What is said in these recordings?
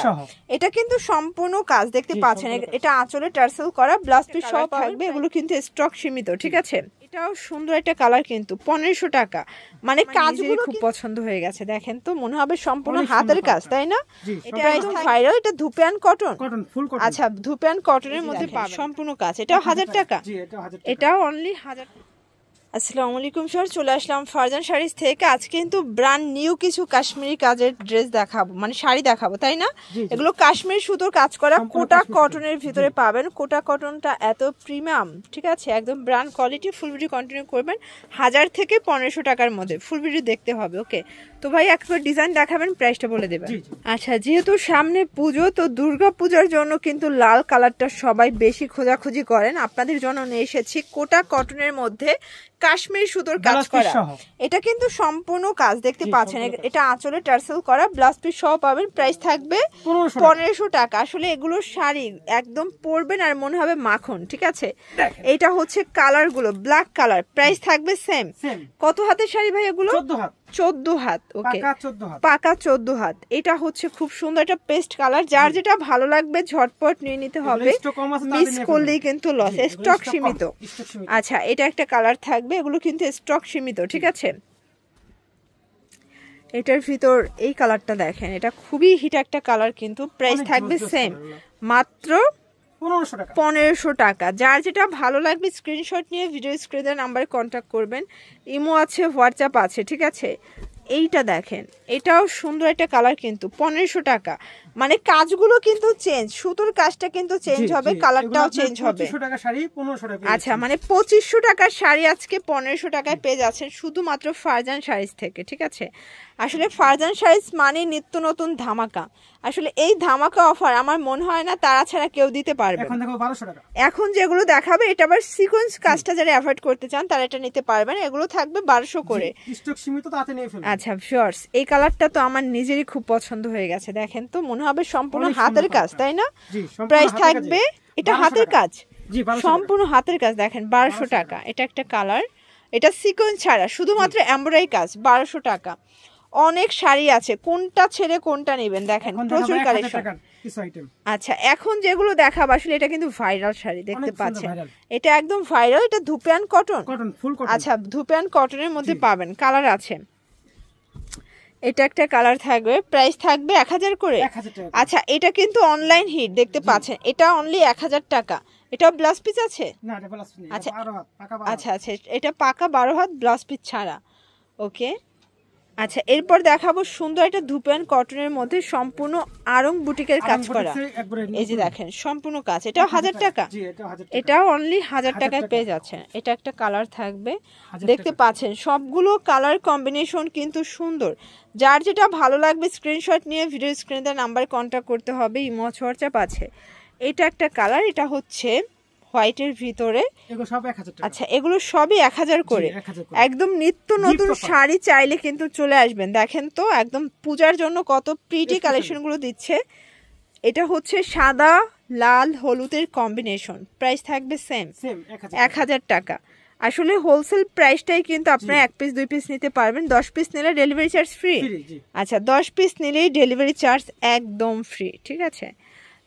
করা, এটা কিন্তু সম্পূর্ণ কাজ দেখতে পাচ্ছেন। এটা আঁচলে টার্সেল করা, ব্লাউজ পিস সহ থাকবে। এগুলো কিন্তু স্টক সীমিত, ঠিক আছে। এটাও সুন্দর একটা কালার কিন্তু 1500 টাকা। মানে কাজগুলো খুব পছন্দ হয়ে গেছে, দেখেন তো মনে হবে সম্পূর্ণ হাতের কাজ, তাই না? এটা একদম ভাইরাল, এটা ধুপিয়ান কটন। আচ্ছা, ধুপিয়ান কটনের মধ্যে পাবেন সম্পূর্ণ কাজ। এটাও 1000 টাকা, এটাও অনলি 1000। আসসালামু আলাইকুম স্যার, চলে আসলাম ফারজান শাড়িজ থেকে। আজকে কিন্তু ব্র্যান্ড নিউ কিছু কাশ্মীরি কাজের ড্রেস দেখাবো, মানে শাড়ি দেখাবো, তাই না? এগুলো কাশ্মীরি সুতোর কাজ করা, কোটা কটনের ভিতরে পাবেন। কোটা কটনটা এত প্রিমিয়াম, ঠিক আছে, একদম brand quality. Full video continue করবেন, 1000 থেকে 1500 টাকার মধ্যে ফুল ভিডিও দেখতে হবে, ওকে? তো ভাই একবার ডিজাইন দেখাবেন, প্রাইসটা বলে দেবেন। আচ্ছা, যেহেতু সামনে পুজো, তো দুর্গা পূজার জন্য কিন্তু লাল কালারটা সবাই বেশি খোঁজাখুঁজি করেন। আপনাদের জন্য নিয়ে এসেছি কোটা কটনের মধ্যে কাশ্মীরি সুতোর কাজ করা। এটা কিন্তু সম্পূর্ণ কাজ দেখতে পাচ্ছেন। এটা আঁচলে টার্সেল করা, ব্লাউজ পিস সহ পাবেন। প্রাইস থাকবে 1500 টাকা। আসলে এগুলো শাড়ি একদম পরবেন আর মনে হবে মাখন, ঠিক আছে। এটা হচ্ছে কালার গুলো ব্ল্যাক কালার, প্রাইস থাকবে সেম। কত হাতের শাড়ি ভাই এগুলো? 14 হাত, ওকে, পাকা 14 হাত। এটা হচ্ছে খুব সুন্দর একটা পেস্ট কালার। যার যেটা ভালো লাগবে ঝটপট নিয়ে নিতে হবে, মিস করলেই কিন্তু লস। স্টক সীমিত। আচ্ছা, এটা একটা কালার থাকবে, এগুলো কিন্তু স্টক সীমিত, ঠিক আছে। এটার ভিতর এই কালারটা দেখেন, এটা খুবই হিট একটা কালার কিন্তু। প্রাইস থাকবে সেম, মাত্র 1500 টাকা। যার যেটা ভালো লাগবে স্ক্রিনশট নিয়ে ভিডিও স্ক্রিনের নাম্বারে কন্ট্যাক্ট করবেন। ইমো আছে, হোয়াটসঅ্যাপ আছে, ঠিক আছে। এইটা দেখেন, এটাও সুন্দর একটা কালার কিন্তু 1500 টাকা। মানে কাজগুলো কিন্তু চেঞ্জ, সুতোর কাজটা কিন্তু চেঞ্জ হবে, কালারটাও চেঞ্জ হবে। আচ্ছা, মানে 2500 টাকার শাড়ি আজকে 1500 টাকায় পেয়ে যাচ্ছেন শুধুমাত্র ফারজান শাড়িজ থেকে, ঠিক আছে। আসলে ফারজান শাড়িজ মানে নিত্য নতুন ধামাকা। আসলে এই ধামাকা অফার আমার মনে হয় না তারা ছাড়া কেউ দিতে পারবে। এখন যেগুলো দেখাবে, এটা আবার সিকোয়েন্স কাজটা যারা অ্যাভয়েড করতে চান তারা এটা নিতে পারবেন। এগুলো থাকবে 1200 করে। আচ্ছা ভিউয়ার্স, এই কালারটা তো আমার নিজেরই খুব পছন্দ হয়ে গেছে, দেখেন তো মনে হবে সম্পূর্ণ হাতের কাজ, তাই না? প্রাইস থাকবে, এটা হাতের কাজ, সম্পূর্ণ হাতের কাজ, দেখেন 1200 টাকা। এটা একটা কালার, এটা সিকোয়েন্স ছাড়া শুধুমাত্র এমব্রয়ডারি কাজ, 1200 টাকা। অনেক শাড়ি আছে, কোনটা ছেড়ে কোনটা নেবেন, দেখেন প্রচুর কালেকশন। আচ্ছা, এখন যেগুলো দেখাবো আসলে এটা কিন্তু ভাইরাল শাড়ি দেখতে পাচ্ছেন। এটা একদম ভাইরাল, এটা ধুপিয়ান কটন। আচ্ছা, ধুপিয়ান কটনের মধ্যে পাবেন, কালার আছে। এটা একটা কালার থাকবে, প্রাইস থাকবে 1000 করে। আচ্ছা, এটা কিন্তু অনলাইন হিট দেখতে পাচ্ছেন, এটা অনলি 1000 টাকা। এটা ব্লাউজ পিস আছে? আচ্ছা আচ্ছা আচ্ছা, এটা পাকা 12 হাত ব্লাউজ পিস ছাড়া, ওকে। আচ্ছা, এরপর দেখাবো সুন্দর একটা ধুপিয়ান কটনের মধ্যে সম্পূর্ণ আরং বুটিকের কাজ করা। এই যে দেখেন সম্পূর্ণ কাজ, এটাও 1000 টাকা। এটাও অনলি 1000 টাকায় পেয়ে যাচ্ছেন। এটা একটা কালার থাকবে, দেখতে পাচ্ছেন সবগুলো কালার কম্বিনেশন কিন্তু সুন্দর। যার যেটা ভালো লাগবে স্ক্রিনশট নিয়ে ভিডিও স্ক্রিনে নাম্বারে কন্ট্যাক্ট করতে হবে, ইমো হোয়াটসঅ্যাপ আছে। এটা একটা কালার, এটা হচ্ছে হোয়াইটের ভিতরে। আচ্ছা, এগুলো সবই 1000 করে। একদম নিত্য নতুন শাড়ি চাইলে কিন্তু চলে আসবেন। দেখেন তো একদম পূজার জন্য কত প্রিটি কালেকশন গুলো দিচ্ছে। এটা হচ্ছে সাদা লাল হলুদের কম্বিনেশন, প্রাইস থাকবে সেম 1000 টাকা। আসলে হোলসেল প্রাইসটাই কিন্তু আপনারা 1 পিস 2 পিস নিতে পারবেন। 10 পিস নিলে ডেলিভারি চার্জ ফ্রি। আচ্ছা, 10 পিস নিলেই ডেলিভারি চার্জ একদম ফ্রি, ঠিক আছে।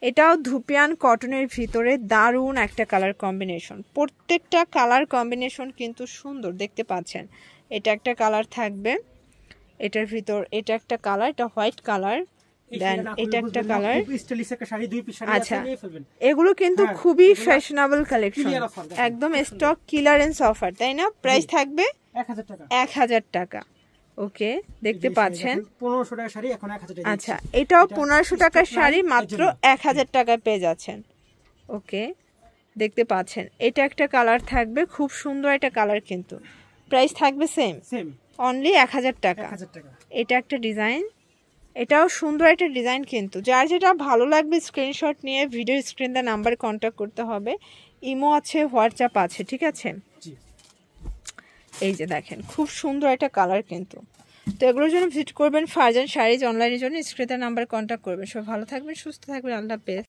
এটাও ধুপিয়ান কটনের ভিতরে দারুণ একটা কালার কম্বিনেশন। প্রত্যেকটা কালার কম্বিনেশন কিন্তু সুন্দর দেখতে পাচ্ছেন। এটা একটা কালার থাকবে, এটার ভিতর এটা একটা কালার, এটা হোয়াইট কালার, দেন এটা একটা কালার। আচ্ছা, এগুলো কিন্তু খুবই ফ্যাশনেবল কালেকশন, একদম স্টক ক্লিয়ারেন্স অফার, তাই না? প্রাইস থাকবে 1000 টাকা, ওকে, দেখতে পাচ্ছেন 1500 টাকার শাড়ি এখন 1000 টাকা। আচ্ছা, এটাও 1500 টাকার শাড়ি মাত্র 1000 টাকায় পেয়ে যাচ্ছেন, ওকে, দেখতে পাচ্ছেন। এটা একটা কালার থাকবে, খুব সুন্দর একটা কালার কিন্তু। প্রাইস থাকবে সেম অনলি 1000 টাকা। এটা একটা ডিজাইন, এটাও সুন্দর একটা ডিজাইন কিন্তু। যার যেটা ভালো লাগবে স্ক্রিনশট নিয়ে ভিডিও স্ক্রিনে নাম্বারে কন্ট্যাক্ট করতে হবে। ইমো আছে, হোয়াটসঅ্যাপ আছে, ঠিক আছে। এই যে দেখেন খুব সুন্দর একটা কালার কিন্তু। তো এগুলোর জন্য ভিজিট করবেন ফারজান শাড়িজ অনলাইনের জন্য, স্ক্রিনের নাম্বার কন্ট্যাক্ট করবেন। সব ভালো থাকবেন, সুস্থ থাকবেন, আল্লাহ হাফেজ।